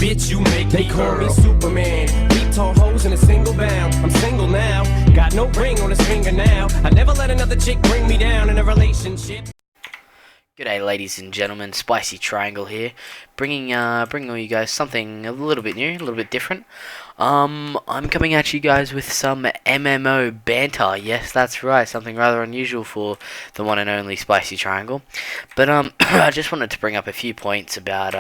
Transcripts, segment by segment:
bitch, you make they call me Superman. Beat tall hoes in a single bound. I'm single now, got no ring on his finger now. I never let another chick bring me down in a relationship. G'day ladies and gentlemen, Spicy Triangle here, bringing all you guys something a little bit new, a little bit different. I'm coming at you guys with some MMO banter. Yes, that's right, something rather unusual for the one and only Spicy Triangle. But I just wanted to bring up a few points about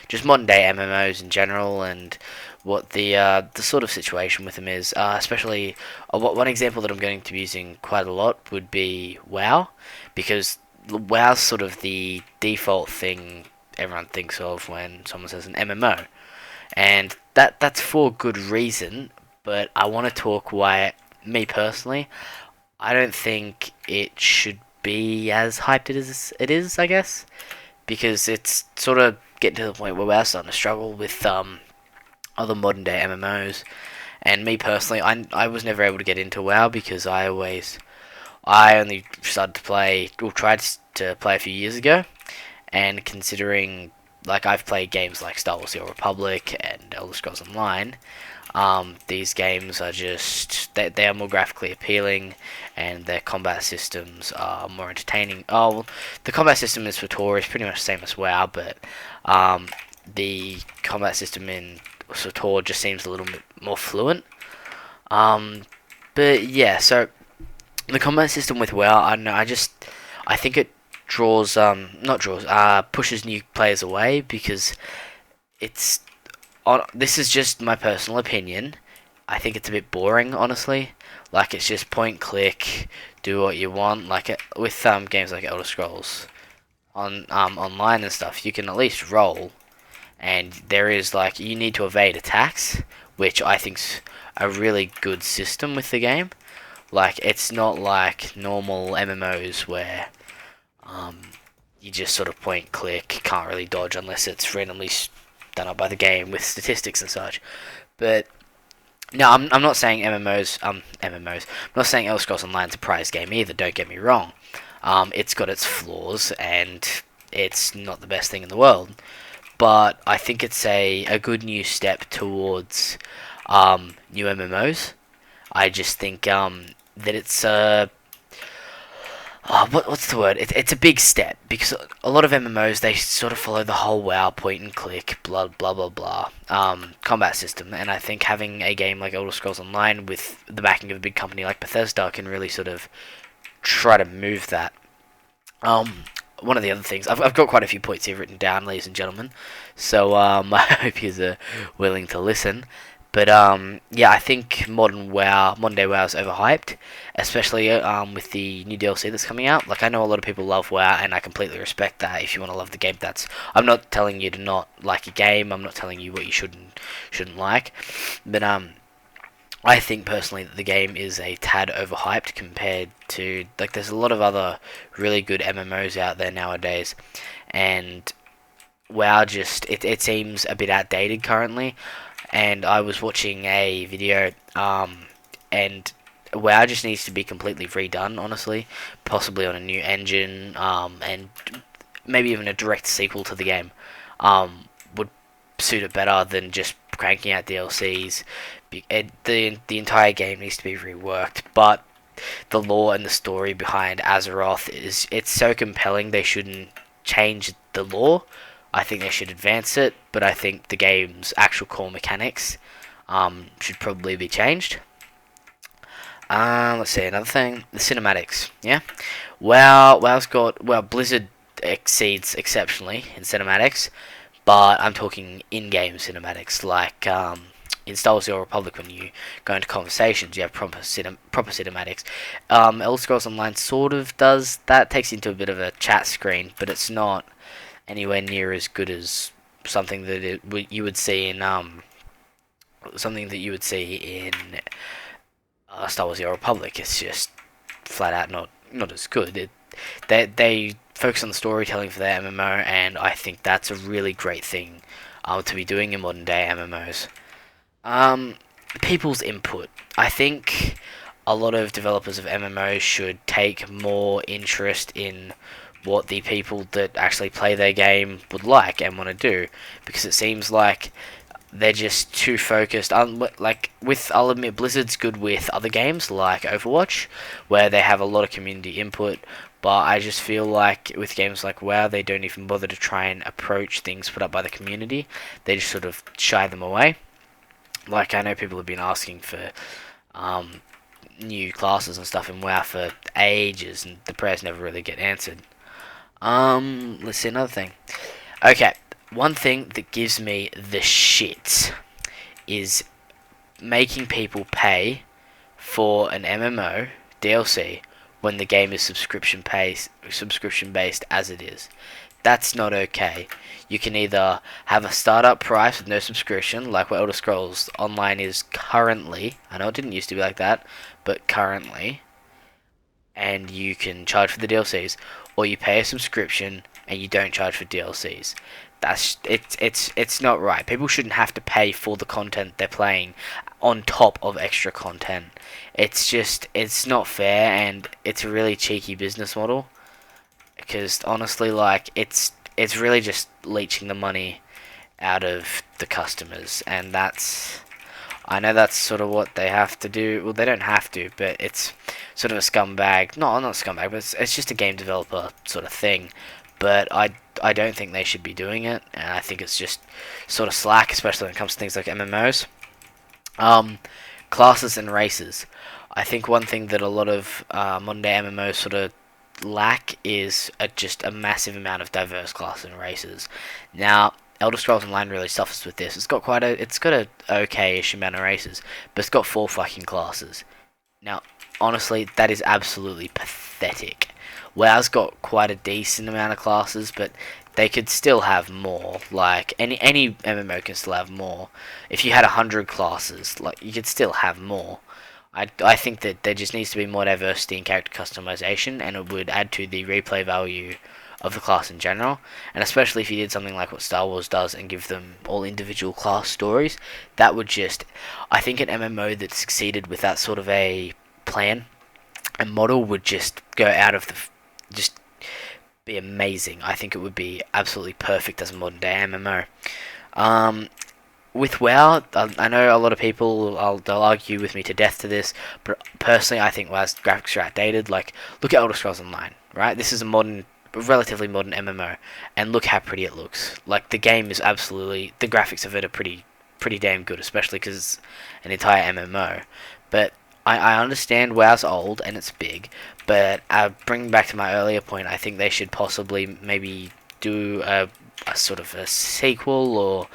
just modern day MMOs in general and what the sort of situation with them is. Especially one example that I'm going to be using quite a lot would be WoW, because WoW's sort of the default thing everyone thinks of when someone says an MMO, and that's for good reason. But I want to talk why, me personally, I don't think it should be as hyped as it is, I guess, because it's sort of getting to the point where we're starting to struggle with other modern day MMOs. And me personally, I was never able to get into WoW because I only started to play, or tried to play a few years ago, and considering, like, I've played games like Star Wars: The Old Republic and Elder Scrolls Online, these games are just, they are more graphically appealing, and their combat systems are more entertaining. Oh, well, the combat system is for Tor is pretty much the same as WoW, but the combat system in Tor just seems a little bit more fluent. But yeah, so the combat system with WoW, I don't know, I think it pushes new players away, because this is just my personal opinion. I think it's a bit boring, honestly. Like, it's just point click, do what you want. Like with games like Elder Scrolls online and stuff, you can at least roll, and there is, like, you need to evade attacks, which I think's a really good system with the game. Like, it's not like normal MMOs where you just sort of point click, can't really dodge unless it's randomly done up by the game with statistics and such. But no, I'm not saying MMOs. I'm not saying Elder Scrolls Online's a prize game either. Don't get me wrong. It's got its flaws, and it's not the best thing in the world. But I think it's a good new step towards new MMOs. I just think that it's what's the word? It's a big step, because a lot of MMOs, they sort of follow the whole WoW point and click, blah blah blah blah combat system, and I think having a game like Elder Scrolls Online with the backing of a big company like Bethesda can really sort of try to move that. One of the other things, I've got quite a few points here written down, ladies and gentlemen, so I hope you're willing to listen. But yeah, I think modern day WoW is overhyped, especially with the new DLC that's coming out. Like, I know a lot of people love WoW, and I completely respect that. If you want to love the game, I'm not telling you to not like a game. I'm not telling you what you shouldn't like. But I think personally that the game is a tad overhyped compared to, like, there's a lot of other really good MMOs out there nowadays, and WoW just it seems a bit outdated currently. And I was watching a video, and WoW just needs to be completely redone, honestly. Possibly on a new engine, and maybe even a direct sequel to the game would suit it better than just cranking out DLCs. The entire game needs to be reworked, but the lore and the story behind Azeroth it's so compelling, they shouldn't change the lore. I think they should advance it, but I think the game's actual core mechanics should probably be changed. Let's see, another thing, the cinematics. Yeah, Blizzard exceeds exceptionally in cinematics, but I'm talking in-game cinematics, like in Star Wars: The Old Republic, when you go into conversations, you have proper cinematics. Elder Scrolls Online sort of does that, takes you into a bit of a chat screen, but it's not anywhere near as good as something that you would see in Star Wars: The Old Republic. It's just flat out not as good. They focus on the storytelling for their MMO, and I think that's a really great thing to be doing in modern day MMOs. People's input. I think a lot of developers of MMOs should take more interest in what the people that actually play their game would like and want to do, because it seems like they're just too focused on, like, with, I'll admit, Blizzard's good with other games like Overwatch, where they have a lot of community input, but I just feel like with games like WoW, they don't even bother to try and approach things put up by the community. They just sort of shy them away. Like, I know people have been asking for new classes and stuff in WoW for ages, and the prayers never really get answered. Let's see another thing. Okay, one thing that gives me the shits is making people pay for an MMO DLC when the game is subscription based as it is. That's not okay. You can either have a startup price with no subscription, like what Elder Scrolls Online is currently. I know it didn't used to be like that, but currently, and you can charge for the DLCs, or you pay a subscription and you don't charge for DLCs. It's not right. People shouldn't have to pay for the content they're playing on top of extra content. It's not fair, and it's a really cheeky business model, because honestly, like, it's really just leeching the money out of the customers, and I know that's sort of what they have to do. Well, they don't have to, but it's sort of a scumbag. No, not scumbag, but it's just a game developer sort of thing. But I don't think they should be doing it, and I think it's just sort of slack, especially when it comes to things like MMOs. Classes and races. I think one thing that a lot of modern day MMOs sort of lack is just a massive amount of diverse classes and races. Now, Elder Scrolls Online really suffers with this. It's got a okay-ish amount of races, but it's got 4 fucking classes. Now, honestly, that is absolutely pathetic. WoW's got quite a decent amount of classes, but they could still have more. Like, any MMO can still have more. If you had 100 classes, like, you could still have more. I think that there just needs to be more diversity in character customization, and it would add to the replay value of the class in general, and especially if you did something like what Star Wars does and give them all individual class stories. That would just, I think an MMO that succeeded with that sort of a plan and model would just go out of just be amazing. I think it would be absolutely perfect as a modern day MMO. With WoW, I know a lot of people, they'll argue with me to death to this, but personally I think WoW's graphics are outdated. Like, look at Elder Scrolls Online, right? This is a relatively modern MMO, and look how pretty it looks. Like, the game is absolutely, the graphics of it are pretty damn good, especially because it's an entire MMO. But I understand WoW's old and it's big, but bringing back to my earlier point, I think they should possibly maybe do a sort of a sequel, or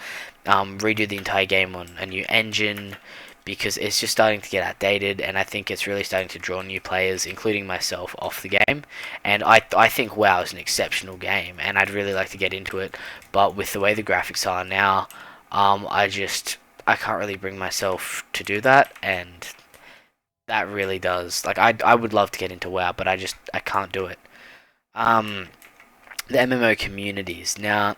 redo the entire game on a new engine, because it's just starting to get outdated, and I think it's really starting to draw new players, including myself, off the game. And I think WoW is an exceptional game, and I'd really like to get into it, but with the way the graphics are now, I can't really bring myself to do that, and that really does, like, I would love to get into WoW, but I can't do it. The MMO communities. Now,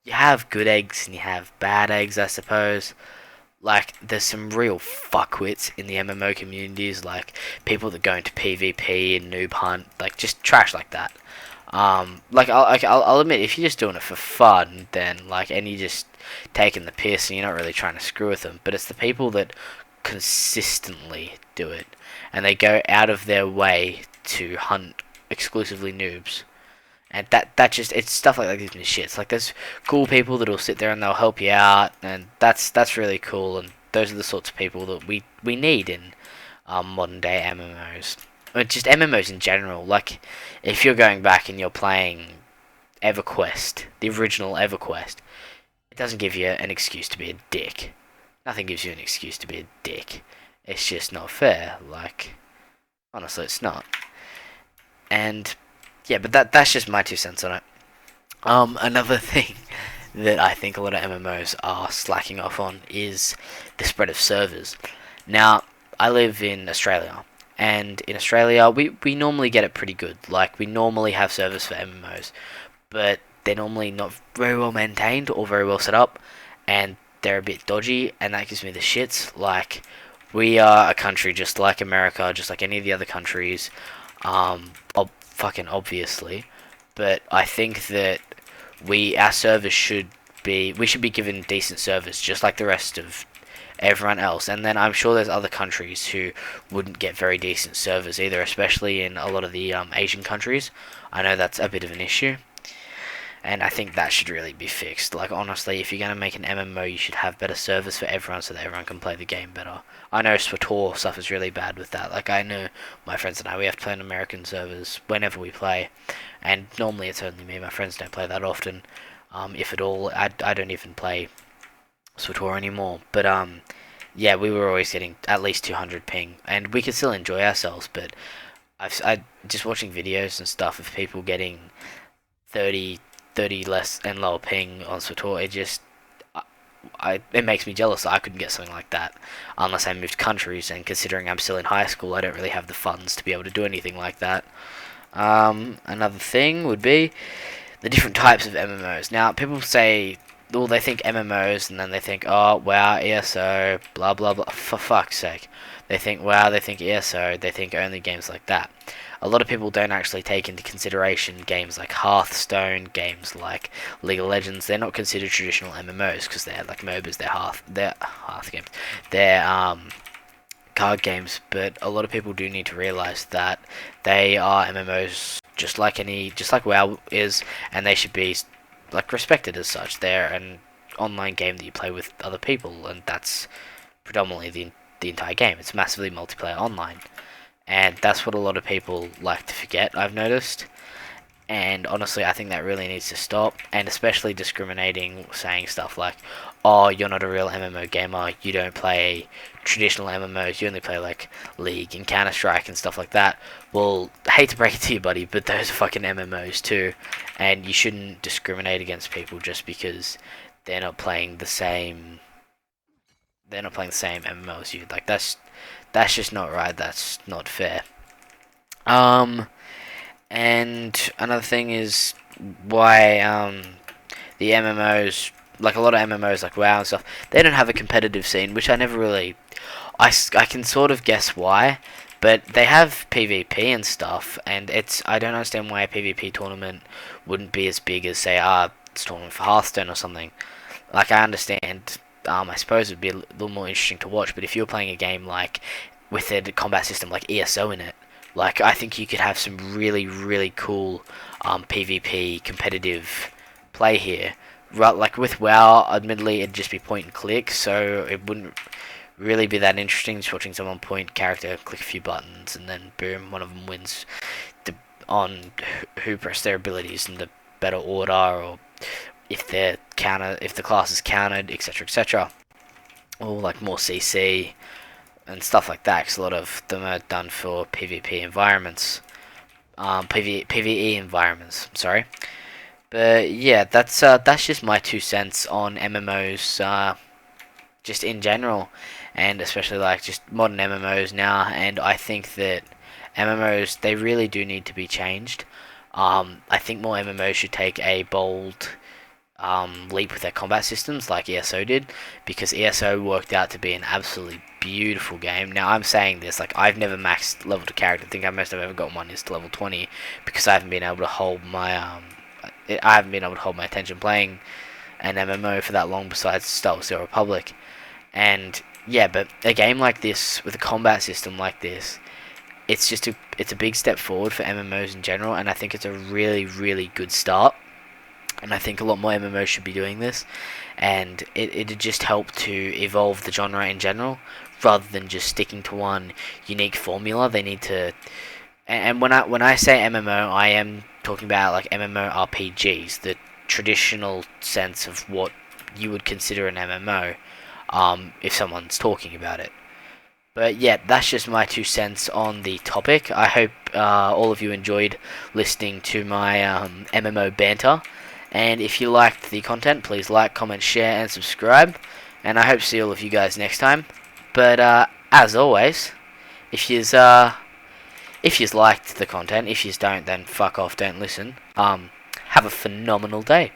you have good eggs and you have bad eggs, I suppose. Like, there's some real fuckwits in the MMO communities, like people that go into PvP and noob hunt, like, just trash like that. Like, I'll admit, if you're just doing it for fun, then, like, and you're just taking the piss and you're not really trying to screw with them. But it's the people that consistently do it, and they go out of their way to hunt exclusively noobs. And that just, it's stuff like that gives me shit. It's like, there's cool people that'll sit there and they'll help you out, and that's really cool, and those are the sorts of people that we need in modern day MMOs. Or just MMOs in general. Like, if you're going back and you're playing EverQuest, the original EverQuest, it doesn't give you an excuse to be a dick. Nothing gives you an excuse to be a dick. It's just not fair. Like, honestly, it's not. And yeah, but that's just my 2 cents on it. Another thing that I think a lot of MMOs are slacking off on is the spread of servers. Now, I live in Australia, and in Australia, we normally get it pretty good. Like, we normally have servers for MMOs, but they're normally not very well maintained or very well set up, and they're a bit dodgy, and that gives me the shits. Like, we are a country just like America, just like any of the other countries, fucking obviously, but I think that our service we should be given decent service just like the rest of everyone else. And then I'm sure there's other countries who wouldn't get very decent service either, especially in a lot of the Asian countries. I know that's a bit of an issue, and I think that should really be fixed. Like, honestly, if you're going to make an MMO, you should have better service for everyone so that everyone can play the game better. I know SWTOR suffers really bad with that. Like, I know my friends and I, we have to play on American servers whenever we play, and normally it's only me. My friends don't play that often, if at all. I don't even play SWTOR anymore. But, yeah, we were always getting at least 200 ping, and we could still enjoy ourselves, but I just watching videos and stuff of people getting 30 less and lower ping on SWTOR, it makes me jealous that I couldn't get something like that unless I moved countries, and considering I'm still in high school, I don't really have the funds to be able to do anything like that. Another thing would be the different types of MMOs. Now, people say, well, they think MMOs, and then they think, oh, WoW, ESO, blah, blah, blah. For fuck's sake. They think WoW, they think ESO, they think only games like that. A lot of people don't actually take into consideration games like Hearthstone, games like League of Legends. They're not considered traditional MMOs because they're like MOBAs, they're Hearth games. They're card games, but a lot of people do need to realize that they are MMOs just like WoW is, and they should be like respected as such. They're an online game that you play with other people, and that's predominantly the entire game. It's massively multiplayer online, and that's what a lot of people like to forget, I've noticed. And honestly, I think that really needs to stop, and especially discriminating, saying stuff like, oh, you're not a real MMO gamer, you don't play traditional MMOs, you only play like League and Counter-Strike and stuff like that. Well, I hate to break it to you, buddy, but those are fucking MMOs too, and you shouldn't discriminate against people just because they're not playing the same MMO as you. Like, that's just not right, that's not fair. And another thing is why the MMOs, like a lot of MMOs like WoW and stuff, they don't have a competitive scene, which I never really, I can sort of guess why, but they have PvP and stuff, and I don't understand why a PvP tournament wouldn't be as big as, say, it's a tournament for Hearthstone or something. Like, I understand, I suppose it would be a little more interesting to watch, but if you're playing a game like with a combat system like ESO in it, like, I think you could have some really, really cool PvP competitive play here. Like with WoW, admittedly, it'd just be point and click, so it wouldn't really be that interesting just watching someone point character, click a few buttons, and then boom, one of them wins on who pressed their abilities in the better order, or if the class is countered, etc., etc. Or like more CC and stuff like that, because a lot of them are done for PvP environments, PvE environments. Sorry, but yeah, that's just my 2 cents on MMOs, just in general, and especially like just modern MMOs now. And I think that MMOs, they really do need to be changed. I think more MMOs should take a bold leap with their combat systems like ESO did, because ESO worked out to be an absolutely beautiful game. Now, I'm saying this, like, I've never maxed level to character. I think the most I've ever gotten one is to level 20, because I haven't been able to hold my attention playing an MMO for that long besides Star Wars: The Old Republic. And yeah, but a game like this with a combat system like this, it's a big step forward for MMOs in general, and I think it's a really, really good start. And I think a lot more MMOs should be doing this, and it'd just help to evolve the genre in general, rather than just sticking to one unique formula. They need to, and when I say MMO, I am talking about like MMORPGs, the traditional sense of what you would consider an MMO, if someone's talking about it. But yeah, that's just my 2 cents on the topic. I hope all of you enjoyed listening to my MMO banter. And if you liked the content, please like, comment, share, and subscribe. And I hope to see all of you guys next time. But as always, if yous liked the content, if yous don't, then fuck off, don't listen. Have a phenomenal day.